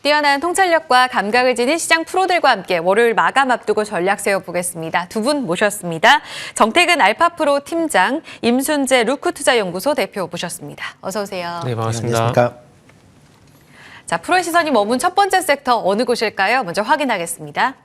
뛰어난 통찰력과 감각을 지닌 시장 프로들과 함께 월요일 마감 앞두고 전략 세워보겠습니다. 두 분 모셨습니다. 정태근 알파프로 팀장, 임순재 루크투자연구소 대표 모셨습니다. 어서 오세요. 네, 반갑습니다. 안녕하십니까? 자, 프로의 시선이 머문 첫 번째 섹터 어느 곳일까요? 먼저 확인하겠습니다.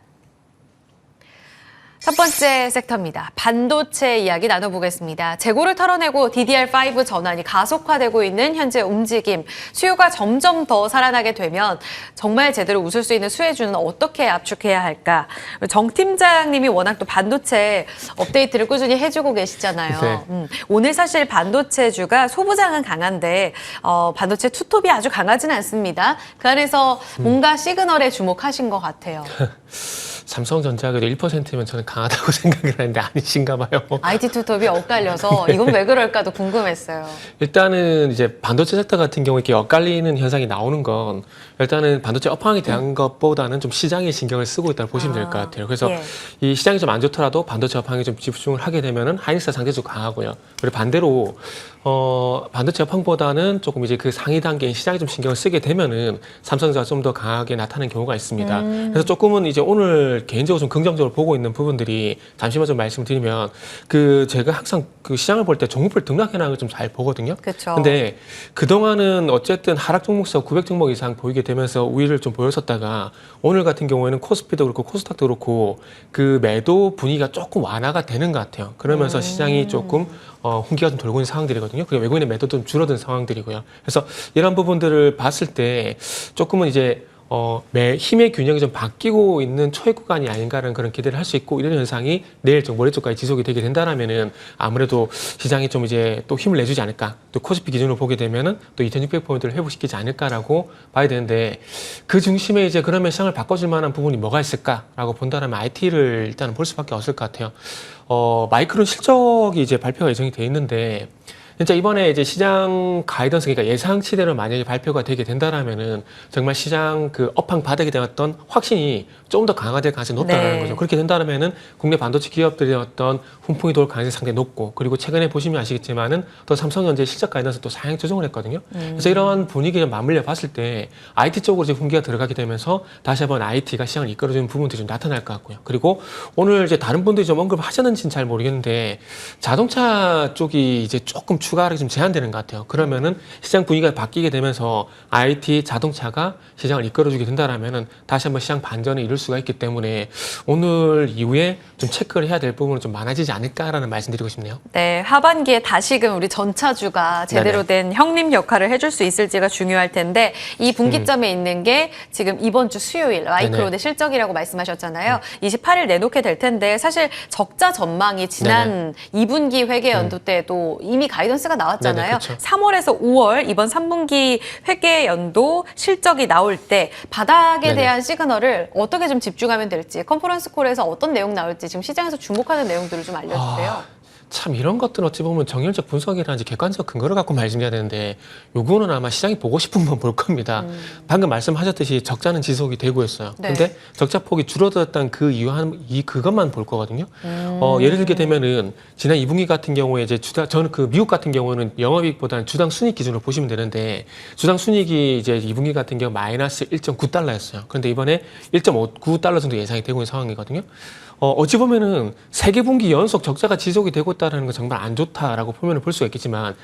첫 번째 섹터입니다. 반도체 이야기 나눠보겠습니다. 재고를 털어내고 DDR5 전환이 가속화되고 있는 현재 움직임, 수요가 점점 더 살아나게 되면 정말 제대로 웃을 수 있는 수혜주는 어떻게 압축해야 할까? 정 팀장님이 워낙 또 반도체 업데이트를 꾸준히 해주고 계시잖아요. 네. 오늘 사실 반도체주가 소부장은 강한데 반도체 투톱이 아주 강하지는 않습니다. 그 안에서 뭔가 시그널에 주목하신 것 같아요. 삼성전자가 1%면 저는 강하다고 생각을 하는데 아니신가 봐요. IT 투톱이 엇갈려서 이건 왜 그럴까도 궁금했어요. 일단은 이제 반도체 섹터 같은 경우에 이렇게 엇갈리는 현상이 나오는 건 일단은 반도체 업황에 대한 것보다는 좀 시장에 신경을 쓰고 있다고 보시면 될 것 같아요. 그래서 예. 이 시장이 좀 안 좋더라도 반도체 업황에 좀 집중을 하게 되면은 하이닉스가 상대적으로 강하고요. 그리고 반대로 반도체 업황보다는 조금 이제 그 상위 단계인 시장에 좀 신경을 쓰게 되면은 삼성전자가 좀 더 강하게 나타나는 경우가 있습니다. 그래서 조금은 이제 오늘 개인적으로 좀 긍정적으로 보고 있는 부분들이 잠시만 좀 말씀드리면 제가 항상 그 시장을 볼 때 종목별 등락 현황을 좀 잘 보거든요. 그렇죠. 근데 그동안은 어쨌든 하락 종목수가 900종목 이상 보이게 되면서 우위를 좀 보였었다가 오늘 같은 경우에는 코스피도 그렇고 코스닥도 그렇고 그 매도 분위기가 조금 완화가 되는 것 같아요. 그러면서 시장이 조금 훈기가 좀 돌고 있는 상황들이거든요. 그리고 외국인의 매도도 좀 줄어든 상황들이고요. 그래서 이런 부분들을 봤을 때 조금은 이제 힘의 균형이 좀 바뀌고 있는 초입 구간이 아닌가라는 그런 기대를 할 수 있고 이런 현상이 내일 좀 모레 쪽까지 지속이 되게 된다라면은 아무래도 시장이 좀 이제 또 힘을 내주지 않을까. 또 코스피 기준으로 보게 되면은 또 2600포인트를 회복시키지 않을까라고 봐야 되는데 그 중심에 이제 그러면 시장을 바꿔줄 만한 부분이 뭐가 있을까라고 본다라면 IT를 일단은 볼 수밖에 없을 것 같아요. 마이크론 실적이 이제 발표가 예정이 돼 있는데 진짜 이번에 이제 시장 가이던스, 그러니까 예상치대로 만약에 발표가 되게 된다라면은 정말 시장 그 업황 바닥이 되었던 확신이 좀 더 강화될 가능성이 높다는 거죠. 그렇게 된다면은 국내 반도체 기업들의 어떤 훈풍이 돌 가능성이 상당히 높고, 그리고 최근에 보시면 아시겠지만은 또 삼성전자 실적 가이던스 또 상향 조정을 했거든요. 그래서 이러한 분위기를 맞물려 봤을 때 IT 쪽으로 이제 훈기가 들어가게 되면서 다시 한번 IT가 시장을 이끌어주는 부분들이 좀 나타날 것 같고요. 그리고 오늘 이제 다른 분들이 좀 언급하셨는지는 잘 모르겠는데 자동차 쪽이 이제 조금 추가 하락이 좀 제한되는 것 같아요. 그러면은 시장 분위기가 바뀌게 되면서 IT 자동차가 시장을 이끌어주게 된다라면은 다시 한번 시장 반전을 이룰 수가 있기 때문에 오늘 이후에 좀 체크를 해야 될 부분은 좀 많아지지 않을까라는 말씀드리고 싶네요. 네, 하반기에 다시금 우리 전차주가 제대로 된 형님 역할을 해줄 수 있을지가 중요할 텐데 이 분기점에 있는 게 지금 이번 주 수요일 마이크론의 실적이라고 말씀하셨잖아요. 28일 내놓게 될 텐데 사실 적자 전망이 지난 2분기 회계 연도 때도 이미 가이던스가 나왔잖아요. 그렇죠. 3월에서 5월 이번 3분기 회계 연도 실적이 나올 때 바닥에 대한 시그널을 어떻게 좀 집중하면 될지, 컨퍼런스 콜에서 어떤 내용 나올지 지금 시장에서 주목하는 내용들을 좀 알려주세요. 참 이런 것들은 어찌 보면 정열적 분석이라든지 객관적 근거를 갖고 말씀드려야 되는데 요거는 아마 시장이 보고 싶은 건 볼 겁니다. 방금 말씀하셨듯이 적자는 지속이 되고 있어요. 근데 적자 폭이 줄어들었던 그 그것만 볼 거거든요. 예를 들게 되면은 지난 2분기 같은 경우에 이제 저는 그 미국 같은 경우는 영업이익보다는 주당 순이익 기준으로 보시면 되는데 주당 순이익이 이제 2분기 같은 경우 마이너스 1.9달러였어요. 그런데 이번에 1.59달러 정도 예상이 되고 있는 상황이거든요. 어찌 보면은 3분기 연속 적자가 지속이 되고 있다는 건 정말 안 좋다라고 보면 볼 수가 있겠지만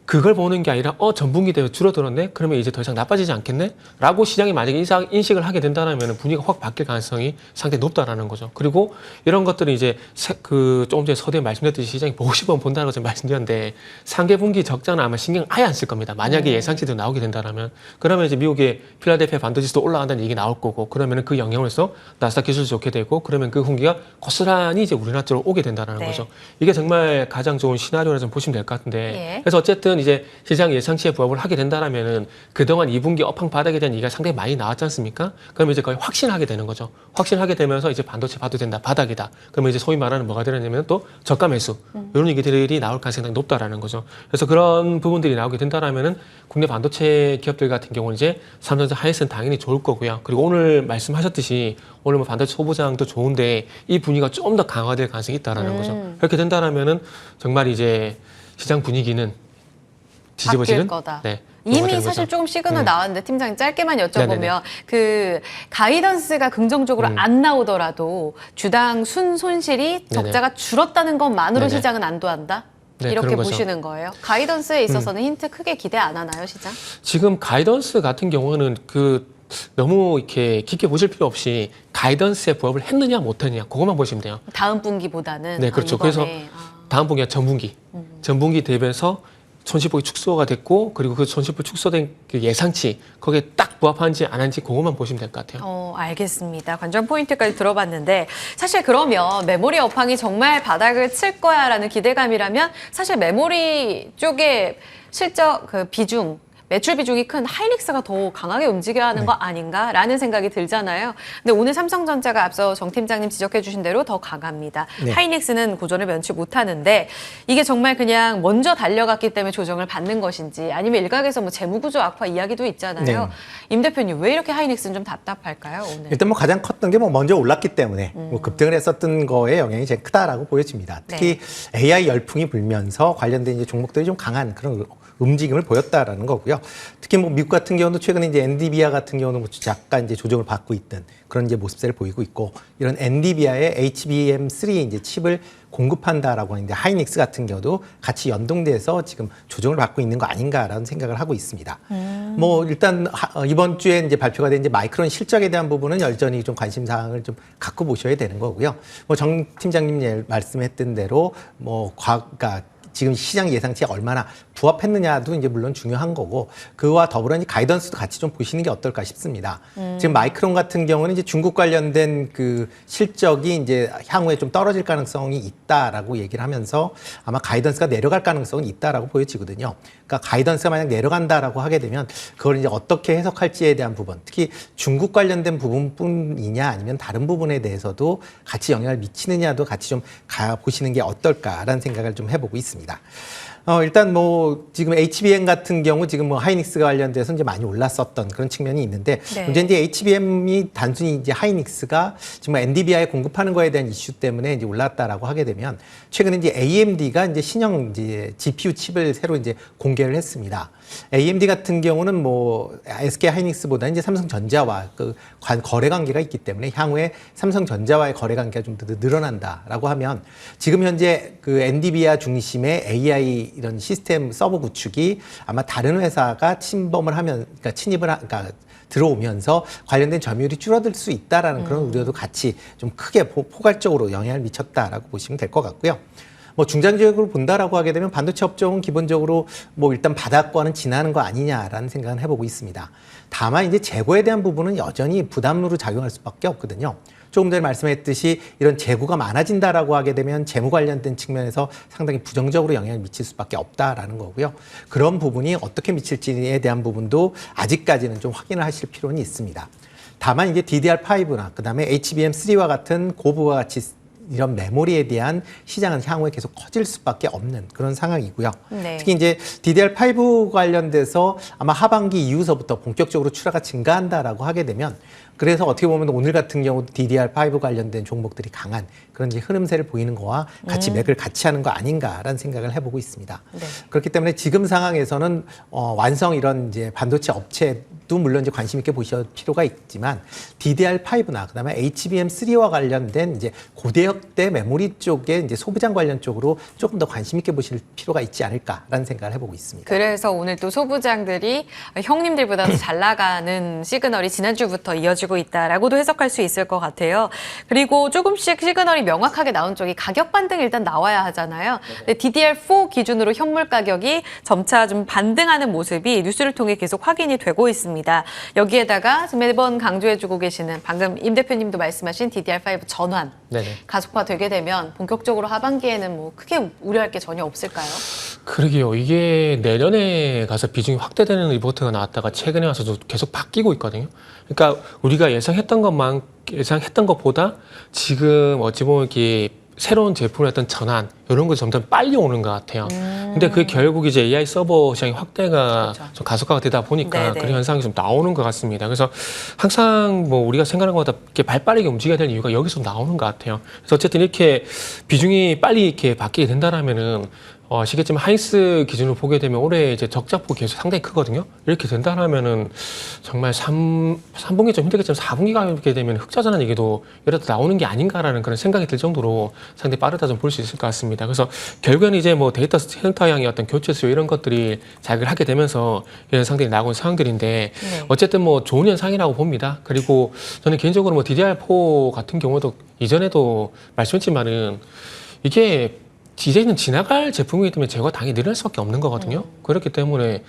그걸 보는 게 아니라 전분기 되면 줄어들었네? 그러면 이제 더 이상 나빠지지 않겠네? 라고 시장이 만약에 인식을 하게 된다면 분위기가 확 바뀔 가능성이 상당히 높다라는 거죠. 그리고 이런 것들은 이제 조금 전에 서두에 말씀드렸듯이 시장이 보고 싶으면 본다는 것을 말씀드렸는데 상계 분기 적자는 아마 신경 아예 안 쓸 겁니다. 만약에 예상치대로 나오게 된다면 그러면 이제 미국의 필라델피아 반도체도 올라간다는 얘기 나올 거고 그러면 그 영향으로서 나스닥 기술도 좋게 되고 그러면 그 훈기가 고스란히 이제 우리나라 쪽으로 오게 된다는 거죠. 이게 정말 가장 좋은 시나리오라 좀 보시면 될 것 같은데 그래서 어쨌든 이제 시장 예상치에 부합을 하게 된다라면은 그동안 2분기 업황 바닥에 대한 얘기가 상당히 많이 나왔지 않습니까? 그러면 이제 거의 확신하게 되는 거죠. 확신하게 되면서 이제 반도체 봐도 된다, 바닥이다. 그러면 이제 소위 말하는 뭐가 되느냐면 또 저가 매수 이런 얘기들이 나올 가능성이 상당히 높다라는 거죠. 그래서 그런 부분들이 나오게 된다라면은 국내 반도체 기업들 같은 경우는 이제 삼성전자, 하이닉스는 당연히 좋을 거고요. 그리고 오늘 말씀하셨듯이 오늘 뭐 반도체 소부장도 좋은데 이 분위기가 좀 더 강화될 가능성이 있다라는 거죠. 그렇게 된다라면은 정말 이제 시장 분위기는 뒤집어지는 거다. 네, 이미 사실 조금 시그널 나왔는데 팀장님 짧게만 여쭤보면 네네네. 그 가이던스가 긍정적으로 안 나오더라도 주당 손실이 적자가 줄었다는 것만으로 네네. 시장은 안도한다? 네, 이렇게 그런 거죠. 보시는 거예요. 가이던스에 있어서는 힌트 크게 기대 안 하나요, 시장? 지금 가이던스 같은 경우는 너무 이렇게 깊게 보실 필요 없이 가이던스에 부합을 했느냐 못했느냐 그것만 보시면 돼요. 다음 분기보다는 네, 그렇죠. 이번에. 그래서 다음 분기가 전분기. 전분기 대비해서 손실폭이 축소가 됐고 그리고 그 손실폭 축소된 그 예상치 거기에 딱 부합한지 안 한지 그것만 보시면 될 것 같아요. 알겠습니다. 관전 포인트까지 들어봤는데 사실 그러면 메모리 업황이 정말 바닥을 칠 거야라는 기대감이라면 사실 메모리 쪽에 실적 그 비중 매출 비중이 큰 하이닉스가 더 강하게 움직여야 하는 거 아닌가라는 생각이 들잖아요. 근데 오늘 삼성전자가 앞서 정 팀장님 지적해 주신 대로 더 강합니다. 네. 하이닉스는 고전을 면치 못하는데 이게 정말 그냥 먼저 달려갔기 때문에 조정을 받는 것인지 아니면 일각에서 뭐 재무구조 악화 이야기도 있잖아요. 네. 임 대표님 왜 이렇게 하이닉스는 좀 답답할까요, 오늘? 일단 뭐 가장 컸던 게 뭐 먼저 올랐기 때문에 뭐 급등을 했었던 거에 영향이 제일 크다라고 보여집니다. 특히 AI 열풍이 불면서 관련된 이제 종목들이 좀 강한 그런 움직임을 보였다라는 거고요. 특히 뭐 미국 같은 경우도 최근에 이제 엔비디아 같은 경우는 뭐 약간 이제 조정을 받고 있던 그런 이제 모습들을 보이고 있고 이런 엔비디아의 HBM3 이제 칩을 공급한다라고 하는데 하이닉스 같은 경우도 같이 연동돼서 지금 조정을 받고 있는 거 아닌가라는 생각을 하고 있습니다. 뭐 일단 이번 주에 이제 발표가 된 이제 마이크론 실적에 대한 부분은 여전히 좀 관심 사항을 좀 갖고 보셔야 되는 거고요. 뭐 정 팀장님 말씀했던 대로 뭐 그러니까 지금 시장 예상치에 얼마나 부합했느냐도 이제 물론 중요한 거고 그와 더불어 이제 가이던스도 같이 좀 보시는 게 어떨까 싶습니다. 지금 마이크론 같은 경우는 이제 중국 관련된 그 실적이 이제 향후에 좀 떨어질 가능성이 있다라고 얘기를 하면서 아마 가이던스가 내려갈 가능성은 있다라고 보여지거든요. 그러니까 가이던스가 만약 내려간다라고 하게 되면 그걸 이제 어떻게 해석할지에 대한 부분, 특히 중국 관련된 부분뿐이냐 아니면 다른 부분에 대해서도 같이 영향을 미치느냐도 같이 좀 보시는 게 어떨까라는 생각을 좀 해보고 있습니다. 일단 뭐 지금 HBM 같은 경우 지금 뭐 하이닉스가 관련돼서 이제 많이 올랐었던 그런 측면이 있는데 문제는 이제 HBM이 단순히 이제 하이닉스가 지금 엔비디아에 공급하는 거에 대한 이슈 때문에 이제 올랐다라고 하게 되면 최근에 이제 AMD가 이제 신형 이제 GPU 칩을 새로 이제 공개를 했습니다. AMD 같은 경우는 뭐 SK 하이닉스보다 이제 삼성전자와 그 거래 관계가 있기 때문에 향후에 삼성전자와의 거래 관계가 좀 더 늘어난다라고 하면 지금 현재 그 엔비디아 중심의 AI 이런 시스템 서버 구축이 아마 다른 회사가 침범을 하면 그러니까 그러니까 들어오면서 관련된 점유율이 줄어들 수 있다라는 그런 우려도 같이 좀 크게 포괄적으로 영향을 미쳤다라고 보시면 될 것 같고요. 뭐 중장기적으로 본다라고 하게 되면 반도체 업종은 기본적으로 뭐 일단 바닥권은 지나는 거 아니냐라는 생각은 해보고 있습니다. 다만 이제 재고에 대한 부분은 여전히 부담으로 작용할 수밖에 없거든요. 조금 전에 말씀했듯이 이런 재고가 많아진다라고 하게 되면 재무 관련된 측면에서 상당히 부정적으로 영향을 미칠 수밖에 없다라는 거고요. 그런 부분이 어떻게 미칠지에 대한 부분도 아직까지는 좀 확인을 하실 필요는 있습니다. 다만 이제 DDR5나 그다음에 HBM3와 같은 고부와 같이 이런 메모리에 대한 시장은 향후에 계속 커질 수밖에 없는 그런 상황이고요. 특히 이제 DDR5 관련돼서 아마 하반기 이후서부터 본격적으로 출하가 증가한다라고 하게 되면 그래서 어떻게 보면 오늘 같은 경우 DDR5 관련된 종목들이 강한 그런 이제 흐름세를 보이는 거와 같이 맥을 같이 하는 거 아닌가라는 생각을 해보고 있습니다. 그렇기 때문에 지금 상황에서는 완성 이런 이제 반도체 업체도 물론 이제 관심 있게 보실 필요가 있지만 DDR5나 그다음에 HBM3와 관련된 이제 고대역대 메모리 쪽에 이제 소부장 관련 쪽으로 조금 더 관심 있게 보실 필요가 있지 않을까라는 생각을 해보고 있습니다. 그래서 오늘 또 소부장들이 형님들보다 잘 나가는 시그널이 지난주부터 이어지고 있다라고도 해석할 수 있을 것 같아요. 그리고 조금씩 시그널이 명확하게 나온 쪽이 가격 반등이 일단 나와야 하잖아요. 근데 DDR4 기준으로 현물 가격이 점차 좀 반등하는 모습이 뉴스를 통해 계속 확인이 되고 있습니다. 여기에다가 매번 강조해주고 계시는 방금 임 대표님도 말씀하신 DDR5 전환 가속화되게 되면 본격적으로 하반기에는 뭐 크게 우려할 게 전혀 없을까요? 그러게요. 이게 내년에 가서 비중이 확대되는 리포트가 나왔다가 최근에 와서도 계속 바뀌고 있거든요. 그러니까 우리가 예상했던 것보다 지금 어찌 보면 이렇게 새로운 제품의 어떤 전환 이런 것이 점점 빨리 오는 것 같아요. 근데 그게 결국 이제 AI 서버 시장의 확대가 좀 가속화가 되다 보니까 그런 현상이 좀 나오는 것 같습니다. 그래서 항상 뭐 우리가 생각하는 것보다 이렇게 발빠르게 움직여야 되는 이유가 여기서 나오는 것 같아요. 그래서 어쨌든 이렇게 비중이 빨리 이렇게 바뀌게 된다라면은 아시겠지만 하이닉스 기준으로 보게 되면 올해 이제 적자폭이 계속 상당히 크거든요. 이렇게 된다면은 정말 3분기 좀 힘들겠지만 4분기가 이렇게 되면 흑자전환 얘기도 이렇게 나오는 게 아닌가라는 그런 생각이 들 정도로 상당히 빠르다 좀 볼 수 있을 것 같습니다. 그래서 결국에는 이제 뭐 데이터 센터 향의 어떤 교체 수요 이런 것들이 자극을 하게 되면서 이런 상황들이 나오는 상황들인데 네. 어쨌든 뭐 좋은 현상이라고 봅니다. 그리고 저는 개인적으로 뭐 DDR4 같은 경우도 이전에도 말씀했지만은 이게 이제는 지나갈 제품이기 때문에 제가 당연히 늘어날 수밖에 없는 거거든요. 그렇기 때문에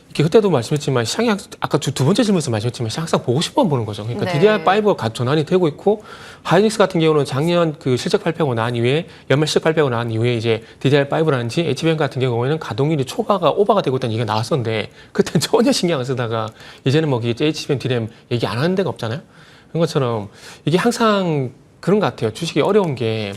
이렇게 그때도 말씀했지만 시장이 아까 두 번째 질문에서 말씀했지만 시장 항상 보고 싶어만 보는 거죠. 그러니까 네. DDR5가 전환이 되고 있고 하이닉스 같은 경우는 작년 그 실적 발표가 나온 이후에 연말 실적 발표가 나온 이후에 이제 DDR5라든지 HBM 같은 경우에는 가동률이 초과가 오버가 되고 있다는 얘기가 나왔었는데 그때는 전혀 신경 안 쓰다가 이제는 뭐 이게 HBM, DRAM 얘기 안 하는 데가 없잖아요. 그런 것처럼 이게 항상 그런 것 같아요. 주식이 어려운 게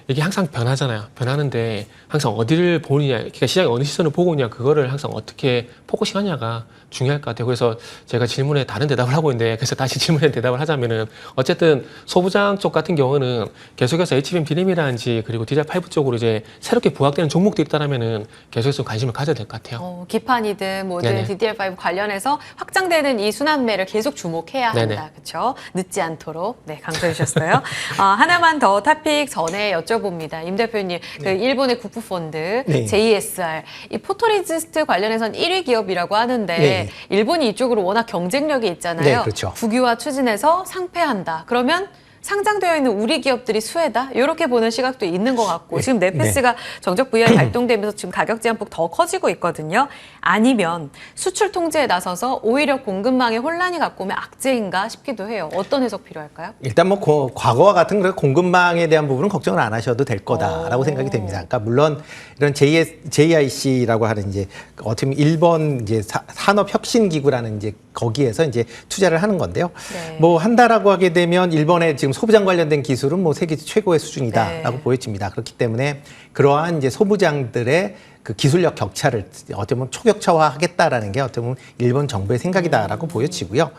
이게 항상 변하잖아요. 변하는데 항상 어디를 보느냐, 그러니까 시장이 어느 시선을 보고 있냐, 그거를 항상 어떻게 포커싱하냐가 중요할 것 같아요. 그래서 제가 질문에 다른 대답을 하고 있는데, 그래서 다시 질문에 대답을 하자면은 어쨌든 소부장 쪽 같은 경우는 계속해서 HBM DRAM이라든지 그리고 DDR5 쪽으로 이제 새롭게 부각되는 종목들이 있다라면은 계속해서 관심을 가져야 될 것 같아요. 기판이든 뭐든 네네. DDR5 관련해서 확장되는 이 순환매를 계속 주목해야 네네. 한다. 그렇죠? 늦지 않도록 강조해 주셨어요. 하나만 더 토픽 전에 여쭤봅니다. 임 대표님, 그 일본의 국부펀드 네. JSR 이 포토리지스트 관련해서는 1위 기업이라고 하는데 네. 일본이 이쪽으로 워낙 경쟁력이 있잖아요. 네, 그렇죠. 국유화 추진해서 상폐한다. 그러면 상장되어 있는 우리 기업들이 수혜다? 이렇게 보는 시각도 있는 것 같고 네. 지금 네페스가 정적 VI 발동되면서 지금 가격 제한폭 더 커지고 있거든요. 아니면 수출 통제에 나서서 오히려 공급망에 혼란이 갖고 오면 악재인가 싶기도 해요. 어떤 해석 필요할까요? 일단 뭐 과거와 같은 그런 공급망에 대한 부분은 걱정을 안 하셔도 될 거다라고 생각이 됩니다. 그러니까 물론 이런 JIC라고 하는 이제 어떻게 보면 일본 이제 산업혁신기구라는 이제 거기에서 이제 투자를 하는 건데요. 네. 뭐 한다라고 하게 되면 일본의 지금 소부장 관련된 기술은 뭐 세계 최고의 수준이다라고 네. 보여집니다. 그렇기 때문에 그러한 이제 소부장들의 그 기술력 격차를 어떻게 보면 초격차화하겠다라는 게 어떻게 보면 일본 정부의 생각이다라고 보여지고요. 네.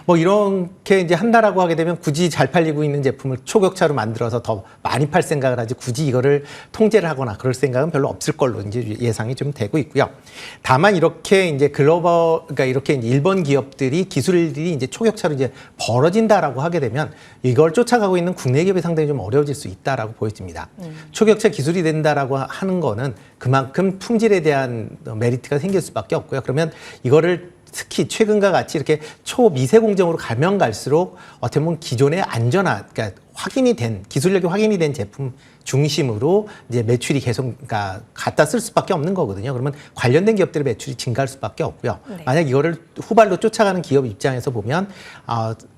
뭐 이렇게 이제 한다라고 하게 되면 굳이 잘 팔리고 있는 제품을 초격차로 만들어서 더 많이 팔 생각을 하지 굳이 이거를 통제를 하거나 그럴 생각은 별로 없을 걸로 이제 예상이 좀 되고 있고요. 다만 이렇게 이제 그러니까 이렇게 이제 일본 기업들이 기술들이 이제 초격차로 이제 벌어진다라고 하게 되면 이걸 쫓아가고 있는 국내 기업이 상당히 좀 어려워질 수 있다라고 보여집니다. 초격차 기술이 된다라고 하는 거는 그만큼 품질에 대한 메리트가 생길 수밖에 없고요. 그러면 이거를 특히 최근과 같이 이렇게 초미세 공정으로 가면 갈수록 어떻게 보면 기존의 안전한, 그러니까 확인이 된, 기술력이 확인이 된 제품 중심으로 이제 매출이 계속, 그러니까 갖다 쓸 수밖에 없는 거거든요. 그러면 관련된 기업들의 매출이 증가할 수밖에 없고요. 네. 만약 이거를 후발로 쫓아가는 기업 입장에서 보면,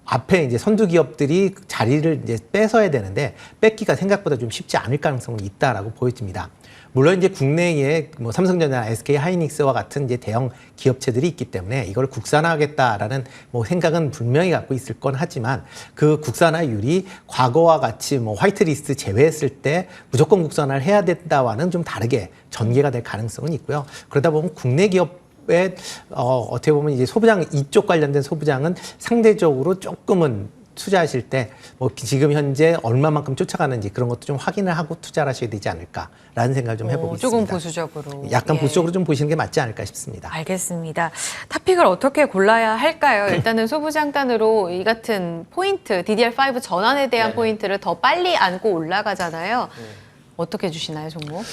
앞에 이제 선두 기업들이 자리를 이제 뺏어야 되는데 뺏기가 생각보다 좀 쉽지 않을 가능성은 있다라고 보여집니다. 물론 이제 국내에 뭐 삼성전자나 SK 하이닉스와 같은 이제 대형 기업체들이 있기 때문에 이걸 국산화하겠다라는 뭐 생각은 분명히 갖고 있을 건 하지만 그 국산화율이 과거와 같이 뭐 화이트리스트 제외했을 때 무조건 국산화를 해야 된다와는 좀 다르게 전개가 될 가능성은 있고요. 그러다 보면 국내 기업 어떻게 보면 이제 소부장 이쪽 관련된 소부장은 상대적으로 조금은 투자하실 때 뭐 지금 현재 얼마만큼 쫓아가는지 그런 것도 좀 확인을 하고 투자를 하셔야 되지 않을까라는 생각을 좀 해보고 있습니다. 조금 보수적으로. 약간 예. 보수적으로 좀 보시는 게 맞지 않을까 싶습니다. 알겠습니다. 토픽을 어떻게 골라야 할까요? 일단은 소부장단으로 이 같은 포인트, DDR5 전환에 대한 포인트를 더 빨리 안고 올라가잖아요. 어떻게 주시나요, 종목?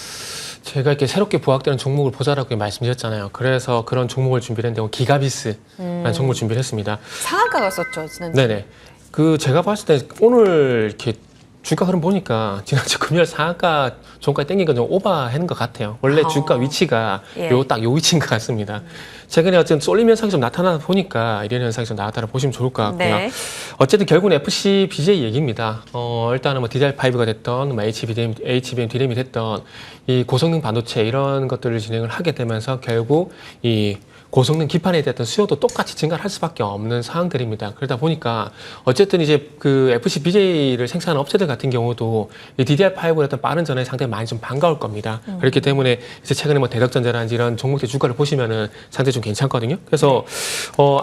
제가 이렇게 새롭게 부각되는 종목을 보자라고 말씀드렸잖아요. 그래서 그런 종목을 준비를 했는데 기가비스라는 종목을 준비를 했습니다. 상한가가 썼죠, 지난주. 네네. 그 제가 봤을 때 오늘 이렇게 주가 흐름 보니까 지난주 금요일 상한가 종가에 땡긴 건 좀 오버하는 것 같아요. 원래 주가 위치가 예. 딱 요 위치인 것 같습니다. 최근에 어쨌든 쏠림 현상이 좀 나타나다 보니까 이런 현상이 좀 나타나 보시면 좋을 것 같고요. 네. 어쨌든 결국은 FC, BJ 얘기입니다. 일단은 뭐 DDR5가 됐던, 뭐 HBM, DRAM이 됐던 이 고성능 반도체 이런 것들을 진행을 하게 되면서 결국 이 고성능 기판에 대한 수요도 똑같이 증가할 수밖에 없는 상황들입니다. 그러다 보니까 어쨌든 이제 그 FC, BJ를 생산하는 업체들 같은 경우도 이 DDR5의 어떤 빠른 전환이 상당히 많이 좀 반가울 겁니다. 그렇기 때문에 이제 최근에 뭐 대덕전자라든지 이런 종목들 주가를 보시면은 상당히 좀 괜찮거든요. 그래서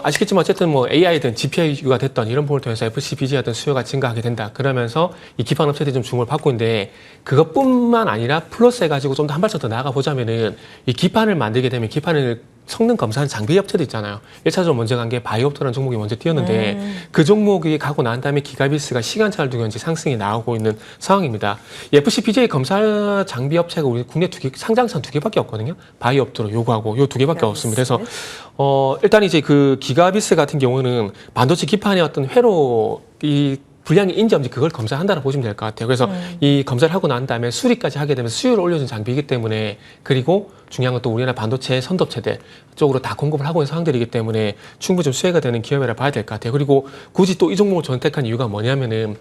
아시겠지만 어쨌든 뭐 AI든 GPU가 됐던 이런 부분을 통해서 FCBGA든 수요가 증가하게 된다. 그러면서 이 기판 업체들이 좀 주목을 받고 있는데 그것뿐만 아니라 플러스 해가지고 좀 더 한 발짝 더 나아가 보자면은 이 기판을 만들게 되면 기판을 성능 검사하는 장비 업체도 있잖아요. 1차적으로 먼저 간 게 바이오옵터라는 종목이 먼저 뛰었는데 그 종목이 가고 난 다음에 기가비스가 시간차를 두고 현재 상승이 나오고 있는 상황입니다. 이 FCBGA 검사 장비 업체가 우리 국내 상장사 2개밖에 없거든요. 바이오옵터로 요구하고 요 2개밖에 없습니다. 그래서 일단 이제 그 기가비스 같은 경우는 반도체 기판의 어떤 회로 이 불량이 인지인지 그걸 검사한다고 보시면 될 것 같아요. 그래서 이 검사를 하고 난 다음에 수리까지 하게 되면 수율을 올려준 장비이기 때문에 그리고 중요한 건 또 우리나라 반도체 선도업체들 쪽으로 다 공급을 하고 있는 상황들이기 때문에 충분히 좀 수혜가 되는 기업이라 봐야 될 것 같아요. 그리고 굳이 또 이 종목을 선택한 이유가 뭐냐면은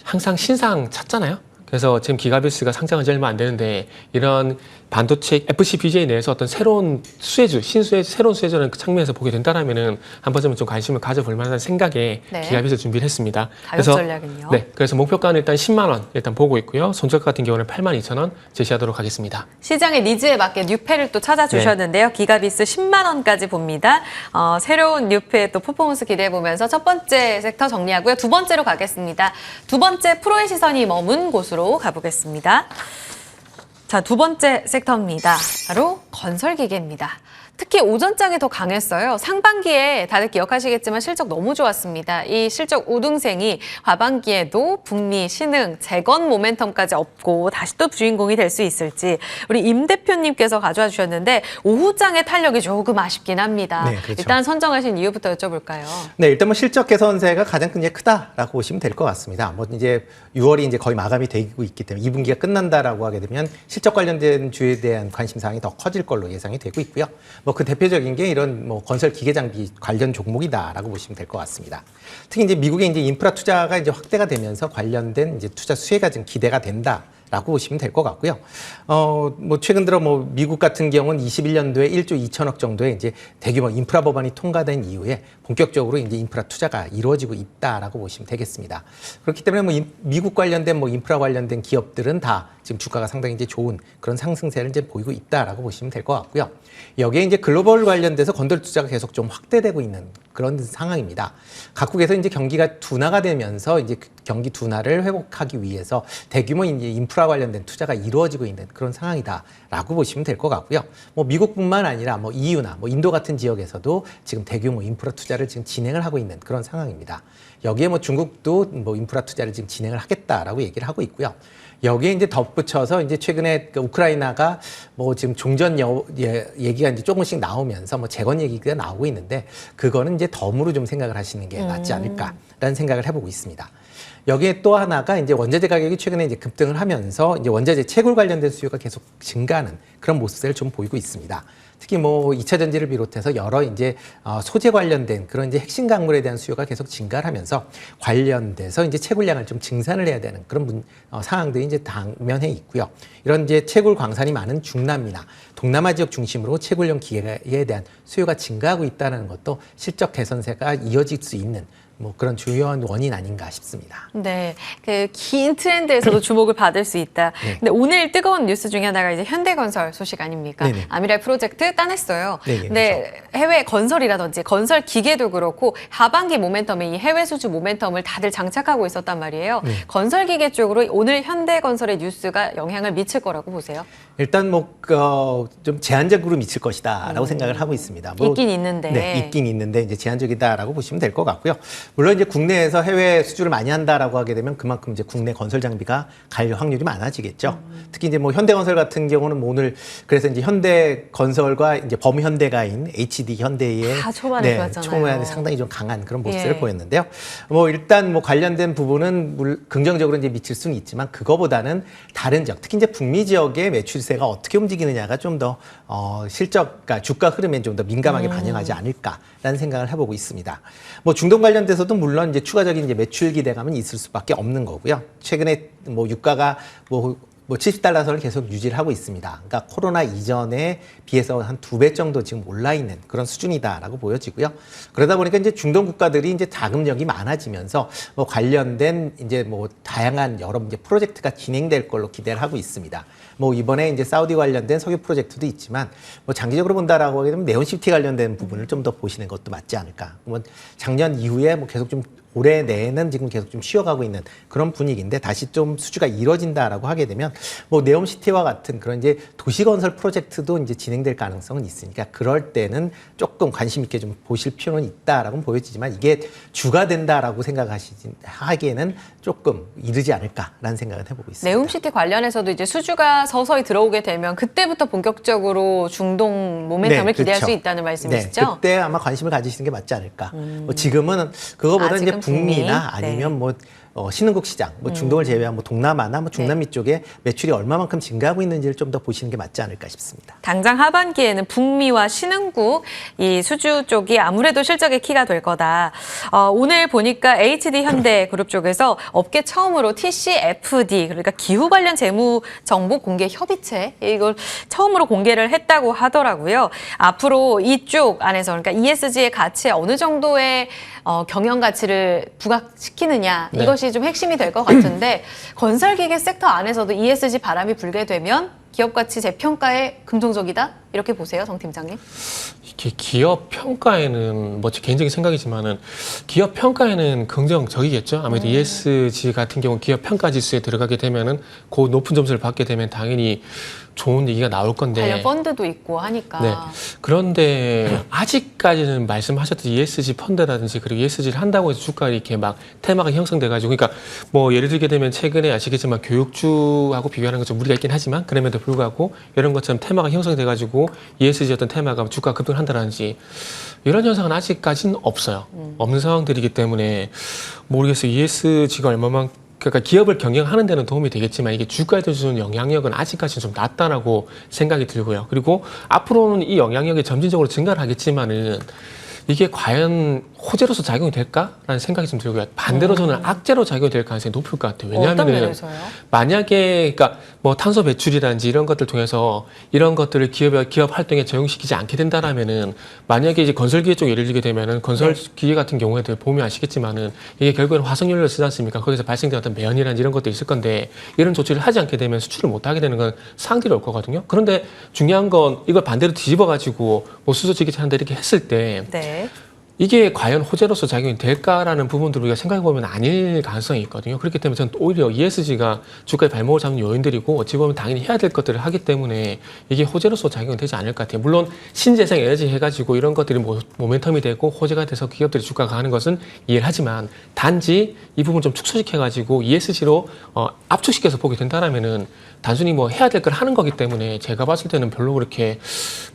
항상 신상 찾잖아요. 그래서 지금 기가비스가 상장한 지 얼마 안 되는데 이런 반도체 FCBGA 내에서 어떤 새로운 수혜주, 새로운 수혜주라는 그 측면에서 보게 된다라면은 한 번쯤은 좀 관심을 가져볼 만한 생각에 네. 기가비스 준비를 했습니다. 가격 전략은요? 네, 그래서 목표가는 일단 10만 원 일단 보고 있고요. 손절가 같은 경우는 82,000원 제시하도록 하겠습니다. 시장의 니즈에 맞게 뉴페를 또 찾아주셨는데요. 기가비스 10만 원까지 봅니다. 새로운 뉴페 또 퍼포먼스 기대해 보면서 첫 번째 섹터 정리하고요. 두 번째로 가겠습니다. 두 번째 프로의 시선이 머문 곳으로 가보겠습니다. 자, 두 번째 섹터입니다. 바로 건설기계입니다. 특히 오전장에 더 강했어요. 상반기에 다들 기억하시겠지만 실적 너무 좋았습니다. 이 실적 우등생이 하반기에도 북미, 신흥, 재건 모멘텀까지 업고 다시 또 주인공이 될 수 있을지 우리 임 대표님께서 가져와 주셨는데 오후장의 탄력이 조금 아쉽긴 합니다. 네, 그렇죠. 일단 선정하신 이유부터 여쭤볼까요? 네, 일단 뭐 실적 개선세가 가장 이제 크다라고 보시면 될 것 같습니다. 뭐 이제 6월이 이제 거의 마감이 되고 있기 때문에 2분기가 끝난다라고 하게 되면 실적 관련된 주에 대한 관심 사항이 더 커질 걸로 예상이 되고 있고요. 뭐 그 대표적인 게 이런 뭐 건설 기계 장비 관련 종목이다라고 보시면 될 것 같습니다. 특히 이제 미국의 이제 인프라 투자가 이제 확대가 되면서 관련된 이제 투자 수혜가 좀 기대가 된다. 라고 보시면 될 것 같고요. 뭐 최근 들어 뭐 미국 같은 경우는 21년도에 1조 2천억 정도의 이제 대규모 인프라 법안이 통과된 이후에 본격적으로 이제 인프라 투자가 이루어지고 있다라고 보시면 되겠습니다. 그렇기 때문에 뭐 미국 관련된 뭐 인프라 관련된 기업들은 다 지금 주가가 상당히 이제 좋은 그런 상승세를 이제 보이고 있다라고 보시면 될 것 같고요. 여기에 이제 글로벌 관련돼서 건설 투자가 계속 좀 확대되고 있는 그런 상황입니다. 각국에서 이제 경기가 둔화가 되면서 이제 경기 둔화를 회복하기 위해서 대규모 이제 인프라 관련된 투자가 이루어지고 있는 그런 상황이다라고 보시면 될 것 같고요. 뭐 미국뿐만 아니라 뭐 EU나 뭐 인도 같은 지역에서도 지금 대규모 인프라 투자를 지금 진행을 하고 있는 그런 상황입니다. 여기에 뭐 중국도 뭐 인프라 투자를 지금 진행을 하겠다라고 얘기를 하고 있고요. 여기에 이제 덧붙여서 이제 최근에 그 우크라이나가 뭐 지금 종전 얘기가 이제 조금씩 나오면서 뭐 재건 얘기가 나오고 있는데 그거는 이제 덤으로 좀 생각을 하시는 게 낫지 않을까라는 생각을 해보고 있습니다. 여기에 또 하나가 이제 원자재 가격이 최근에 이제 급등을 하면서 이제 원자재 채굴 관련된 수요가 계속 증가하는 그런 모습을 좀 보이고 있습니다. 특히 뭐 2차 전지를 비롯해서 여러 이제 소재 관련된 그런 이제 핵심 광물에 대한 수요가 계속 증가를 하면서 관련돼서 이제 채굴량을 좀 증산을 해야 되는 그런 상황들이 이제 당면에 있고요. 이런 이제 채굴 광산이 많은 중남미나 동남아 지역 중심으로 채굴용 기계에 대한 수요가 증가하고 있다는 것도 실적 개선세가 이어질 수 있는 뭐 그런 주요한 원인 아닌가 싶습니다. 네, 그 긴 트렌드에서도 주목을 받을 수 있다. 네. 근데 오늘 뜨거운 뉴스 중에 하나가 이제 현대건설 소식 아닙니까? 네네. 아미랄 프로젝트 따냈어요. 네네, 근데 해외 건설이라든지 건설 기계도 그렇고 하반기 모멘텀에 이 해외 수주 모멘텀을 다들 장착하고 있었단 말이에요. 네. 건설 기계 쪽으로 오늘 현대건설의 뉴스가 영향을 미칠 거라고 보세요? 일단 뭐 좀 제한적으로 미칠 것이다라고 생각을 하고 있습니다. 뭐, 있긴 있는데. 네, 있긴 있는데 이제 제한적이다라고 보시면 될 것 같고요. 물론 이제 국내에서 해외 수주를 많이 한다라고 하게 되면 그만큼 이제 국내 건설 장비가 갈 확률이 많아지겠죠. 특히 이제 뭐 현대건설 같은 경우는 뭐 오늘 그래서 이제 현대건설과 이제 범현대가인 HD 현대의 다 초반에 좋았잖아요. 초반에 상당히 좀 강한 그런 모습을 예. 보였는데요. 뭐 일단 뭐 관련된 부분은 긍정적으로 이제 미칠 수는 있지만 그거보다는 다른 지역, 특히 이제 북미 지역의 매출세가 어떻게 움직이느냐가 좀 더 실적, 그러니까 주가 흐름에 좀 더 민감하게 반영하지 않을까라는 생각을 해보고 있습니다. 뭐 중동 관련돼서도 물론 이제 추가적인 이제 매출 기대감은 있을 수밖에 없는 거고요. 최근에 뭐 유가가 뭐 뭐 70달러 선을 계속 유지를 하고 있습니다. 그러니까 코로나 이전에 비해서 한 2배 정도 지금 올라 있는 그런 수준이다라고 보여지고요. 그러다 보니까 이제 중동 국가들이 이제 자금력이 많아지면서 뭐 관련된 이제 뭐 다양한 여러 이제 프로젝트가 진행될 걸로 기대를 하고 있습니다. 뭐 이번에 이제 사우디 관련된 석유 프로젝트도 있지만 뭐 장기적으로 본다라고 하게 되면 네온시티 관련된 부분을 좀 더 보시는 것도 맞지 않을까. 뭐 작년 이후에 뭐 계속 좀 올해 내에는 지금 계속 좀 쉬어가고 있는 그런 분위기인데 다시 좀 수주가 이뤄진다라고 하게 되면 뭐 네옴시티와 같은 그런 이제 도시건설 프로젝트도 이제 진행될 가능성은 있으니까 그럴 때는 조금 관심 있게 좀 보실 필요는 있다라고 보여지지만 이게 주가 된다라고 하기에는 조금 이르지 않을까라는 생각을 해보고 있습니다. 네옴시티 관련해서도 이제 수주가 서서히 들어오게 되면 그때부터 본격적으로 중동 모멘텀을 기대할 그렇죠. 수 있다는 말씀이시죠? 네, 그때 아마 관심을 가지시는 게 맞지 않을까. 뭐 지금은 그거보다 이제 북미나 아니면 뭐 신흥국 시장, 뭐 중동을 제외한 뭐 동남아나 뭐 중남미 쪽에 매출이 얼마만큼 증가하고 있는지를 좀 더 보시는 게 맞지 않을까 싶습니다. 당장 하반기에는 북미와 신흥국 이 수주 쪽이 아무래도 실적의 키가 될 거다. 오늘 보니까 HD 현대 그룹 쪽에서 업계 처음으로 TCFD 그러니까 기후 관련 재무 정보 공개 협의체 이걸 처음으로 공개를 했다고 하더라고요. 앞으로 이쪽 안에서 그러니까 ESG의 가치에 어느 정도의 경영 가치를 부각시키느냐 네. 이것이 좀 핵심이 될 것 같은데 건설기계 sek터 안에서도 ESG 바람이 불게 되면 기업 가치 재평가에 긍정적이다 이렇게 보세요, 정 팀장님. 이게 기업 평가에는 뭐 제 개인적인 생각이지만은 기업 평가에는 긍정적이겠죠. 아무래도 ESG 같은 경우 기업 평가 지수에 들어가게 되면은 그 높은 점수를 받게 되면 당연히 좋은 얘기가 나올 건데. 관련 펀드도 있고 하니까. 네. 그런데 아직까지는 말씀하셨듯이 ESG 펀드라든지 그리고 ESG를 한다고 해서 주가가 이렇게 막 테마가 형성돼가지고 그러니까 뭐 예를 들게 되면 최근에 아시겠지만 교육주하고 비교하는 건 좀 무리가 있긴 하지만 그럼에도 불구하고 이런 것처럼 테마가 형성돼가지고 ESG 어떤 테마가 주가 급등을 한다든지 이런 현상은 아직까지는 없어요. 없는 상황들이기 때문에 모르겠어요. ESG가 얼마만큼 그러니까 기업을 경영하는 데는 도움이 되겠지만 이게 주가에 주는 영향력은 아직까지는 좀 낮다라고 생각이 들고요. 그리고 앞으로는 이 영향력이 점진적으로 증가를 하겠지만은 이게 과연 호재로서 작용이 될까라는 생각이 좀 들고요. 반대로 저는 악재로 작용이 될 가능성이 높을 것 같아요. 어떤 왜냐하면 면에서요? 만약에 그러니까 뭐 탄소 배출이라든지 이런 것들 통해서 이런 것들을 기업 활동에 적용시키지 않게 된다라면은 만약에 이제 건설기계 쪽 예를 들게 되면은 건설기계 같은 경우에도 보면 아시겠지만은 이게 결국에는 화석연료를 쓰지 않습니까? 거기서 발생된 어떤 매연이라든지 이런 것도 있을 건데 이런 조치를 하지 않게 되면 수출을 못 하게 되는 건 상들이 올 거거든요. 그런데 중요한 건 이걸 반대로 뒤집어 가지고 뭐 수소지기 차는데 이렇게 했을 때 네. 이게 과연 호재로서 작용이 될까라는 부분들을 우리가 생각해보면 아닐 가능성이 있거든요. 그렇기 때문에 저는 오히려 ESG가 주가의 발목을 잡는 요인들이고 어찌 보면 당연히 해야 될 것들을 하기 때문에 이게 호재로서 작용이 되지 않을 것 같아요. 물론 신재생 에너지 해가지고 이런 것들이 모멘텀이 되고 호재가 돼서 기업들이 주가가 가는 것은 이해를 하지만 단지 이 부분 좀 축소시켜가지고 ESG로 압축시켜서 보게 된다라면은 단순히 뭐 해야 될 걸 하는 거기 때문에 제가 봤을 때는 별로 그렇게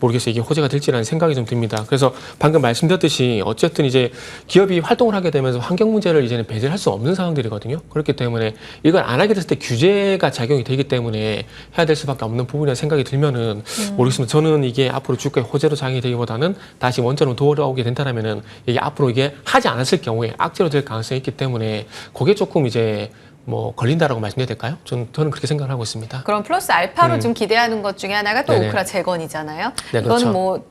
모르겠어요. 이게 호재가 될지라는 생각이 좀 듭니다. 그래서 방금 말씀드렸듯이 어쨌든 이제 기업이 활동을 하게 되면서 환경 문제를 이제는 배제할 수 없는 상황들이거든요. 그렇기 때문에 이걸 안 하게 됐을 때 규제가 작용이 되기 때문에 해야 될 수밖에 없는 부분이라는 생각이 들면은 모르겠습니다. 저는 이게 앞으로 주가의 호재로 작용이 되기보다는 다시 원전으로 돌아오게 된다라면은 이게 앞으로 이게 하지 않았을 경우에 악재로 될 가능성이 있기 때문에 그게 조금 이제 뭐 걸린다라고 말씀드려야 될까요? 저는 그렇게 생각을 하고 있습니다. 그럼 플러스 알파로 좀 기대하는 것 중에 하나가 또 네네. 오크라 재건이잖아요. 네, 이거는 그렇죠. 뭐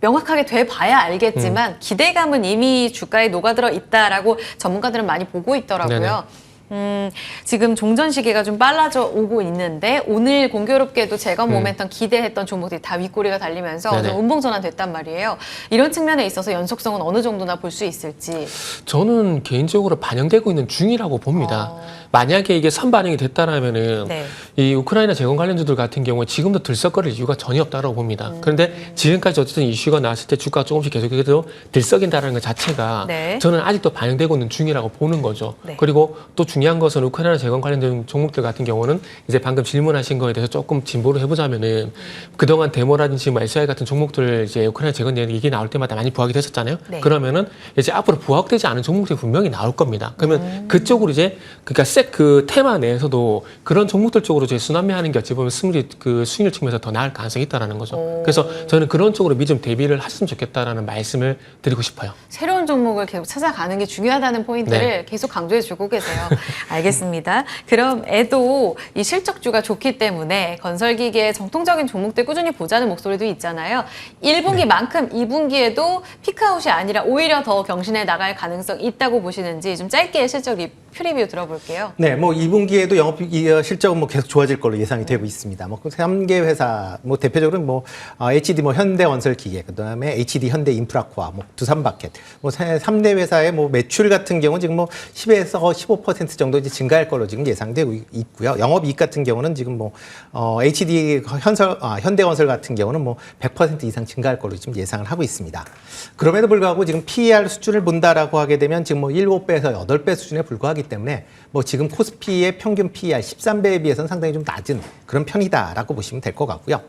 명확하게 돼 봐야 알겠지만 기대감은 이미 주가에 녹아들어 있다라고 전문가들은 많이 보고 있더라고요. 네네. 지금 종전 시기가 좀 빨라져 오고 있는데 오늘 공교롭게도 재건 모멘텀 기대했던 종목들이 다 윗꼬리가 달리면서 네네. 좀 운봉전환 됐단 말이에요. 이런 측면에 있어서 연속성은 어느 정도나 볼 수 있을지. 저는 개인적으로 반영되고 있는 중이라고 봅니다. 만약에 이게 선반영이 됐다라면은 네. 이 우크라이나 재건 관련주들 같은 경우에 지금도 들썩거릴 이유가 전혀 없다고 봅니다. 그런데 지금까지 어쨌든 이슈가 나왔을 때 주가가 조금씩 계속해서 들썩인다는 것 자체가 네. 저는 아직도 반영되고 있는 중이라고 보는 거죠. 네. 그리고 또 중요한 것은 우크라이나 재건 관련된 종목들 같은 경우는 이제 방금 질문하신 거에 대해서 조금 진보를 해보자면은 그동안 데모라든지 뭐 SI 같은 종목들 이제 우크라이나 재건 얘기 나올 때마다 많이 부각이 됐었잖아요. 네. 그러면은 이제 앞으로 부각되지 않은 종목들이 분명히 나올 겁니다. 그러면 그쪽으로 이제 그러니까 그 테마 내에서도 그런 종목들 쪽으로 이제 순환매하는 게 어찌 보면 수익률 측면에서 더 나을 가능성이 있다라는 거죠. 그래서 저는 그런 쪽으로 미리 좀 대비를 하셨으면 좋겠다라는 말씀을 드리고 싶어요. 새로운 종목을 계속 찾아가는 게 중요하다는 포인트를 네. 계속 강조해 주고 계세요. 알겠습니다. 그럼 애도 이 실적주가 좋기 때문에 건설기계의 정통적인 종목들 꾸준히 보자는 목소리도 있잖아요. 1분기만큼 2분기에도 피크아웃이 아니라 오히려 더 경신해 나갈 가능성 있다고 보시는지 좀 짧게 실적 프리뷰 들어볼게요. 네, 뭐 2분기에도 영업 실적은 뭐 계속 좋아질 걸로 예상이 되고 있습니다. 뭐 3개 회사, 뭐 대표적으로 뭐 HD 뭐 현대건설기계, 그다음에 HD 현대인프라코아, 뭐 두산바켓, 뭐 3대 회사의 뭐 매출 같은 경우는 지금 뭐 10에서 15% 정도 이제 증가할 걸로 지금 예상되고 있고요. 영업이익 같은 경우는 지금 뭐 HD 현대건설 같은 경우는 뭐 100% 이상 증가할 걸로 지금 예상을 하고 있습니다. 그럼에도 불구하고 지금 PER 수준을 본다라고 하게 되면 지금 뭐 7배에서 8배 수준에 불과하기 때문에 뭐 지금 코스피의 평균 PER 13배에 비해서는 상당히 좀 낮은 그런 편이다라고 보시면 될 것 같고요.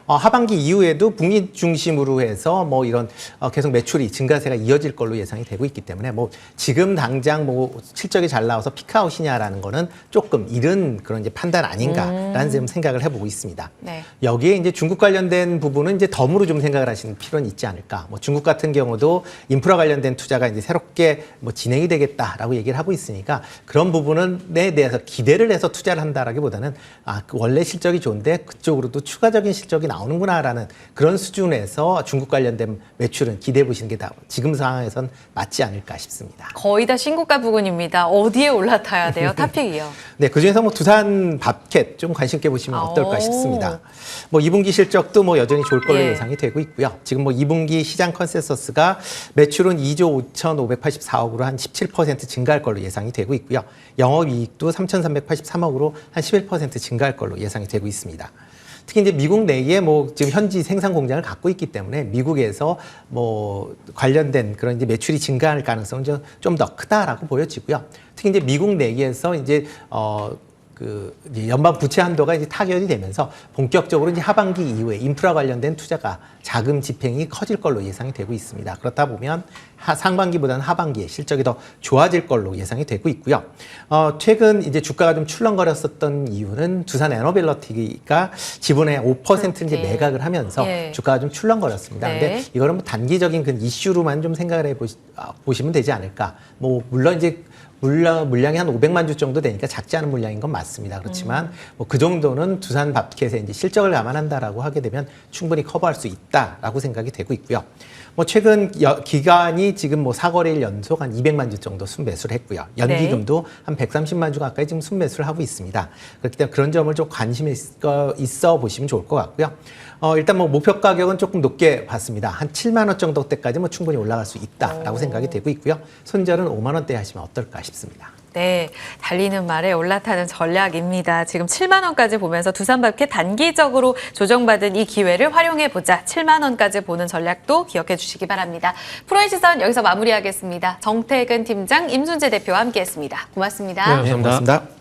하반기 이후에도 북미 중심으로 해서 뭐 이런 계속 매출이 증가세가 이어질 걸로 예상이 되고 있기 때문에 뭐 지금 당장 뭐 실적이 잘 나와서 피크아웃이냐라는 거는 조금 이른 그런 이제 판단 아닌가라는 좀 생각을 해보고 있습니다. 네. 여기에 이제 중국 관련된 부분은 이제 덤으로 좀 생각을 하시는 필요는 있지 않을까. 뭐 중국 같은 경우도 인프라 관련된 투자가 이제 새롭게 뭐 진행이 되겠다라고 얘기를 하고 있으니까 그런 부분에 대해서 기대를 해서 투자를 한다라기보다는 원래 실적이 좋은데 그쪽으로도 추가적인 실적이 나오는구나라는 그런 수준에서 중국 관련된 매출은 기대해 보시는 게 다 지금 상황에선 맞지 않을까 싶습니다. 거의 다 신고가 부근입니다. 어디에 올라타야 돼요? 탑픽이요. 네, 그중에서 뭐 두산 밥캣 좀 관심 있게 보시면 어떨까 싶습니다. 뭐 2분기 실적도 뭐 여전히 좋을 걸로 예상이 되고 있고요. 지금 뭐 2분기 시장 컨센서스가 매출은 2조 5,584억으로 한 17% 증가할 걸로 예상이 되고 있고요. 영업이익도 3,383억으로 한 11% 증가할 걸로 예상이 되고 있습니다. 특히 이제 미국 내에 뭐 지금 현지 생산 공장을 갖고 있기 때문에 미국에서 뭐 관련된 그런 이제 매출이 증가할 가능성은 좀 더 크다라고 보여지고요. 특히 이제 미국 내에서 이제 이제 연방 부채 한도가 이제 타결이 되면서 본격적으로 이제 하반기 이후에 인프라 관련된 투자가 자금 집행이 커질 걸로 예상이 되고 있습니다. 그렇다 보면 상반기보다는 하반기에 실적이 더 좋아질 걸로 예상이 되고 있고요. 최근 이제 주가가 좀 출렁거렸었던 이유는 두산 에너빌리티가 지분의 5% 이제 매각을 하면서 주가가 좀 출렁거렸습니다. 네. 근데 이거는 뭐 단기적인 그 이슈로만 좀 생각을 보시면 되지 않을까. 뭐 물론 이제 물량이 한 500만 주 정도 되니까 작지 않은 물량인 건 맞습니다. 그렇지만 뭐 그 정도는 두산 밥켓의 이제 실적을 감안한다라고 하게 되면 충분히 커버할 수 있다라고 생각이 되고 있고요. 뭐 최근 기간이 지금 뭐 4거래일 연속 한 200만 주 정도 순매수를 했고요. 연기금도 한 130만 주 가까이 지금 순매수를 하고 있습니다. 그렇기 때문에 그런 점을 좀 관심이 있어 보시면 좋을 것 같고요. 일단 뭐 목표 가격은 조금 높게 봤습니다. 한 7만 원 정도 때까지 뭐 충분히 올라갈 수 있다라고 생각이 되고 있고요. 손절은 5만 원대 하시면 어떨까 싶습니다. 네, 달리는 말에 올라타는 전략입니다. 지금 7만 원까지 보면서 두산밥켓 단기적으로 조정받은 이 기회를 활용해 보자. 7만 원까지 보는 전략도 기억해 주시기 바랍니다. 프로의 시선 여기서 마무리하겠습니다. 정태근 팀장, 임순재 대표와 함께했습니다. 고맙습니다. 네, 감사합니다. 고맙습니다.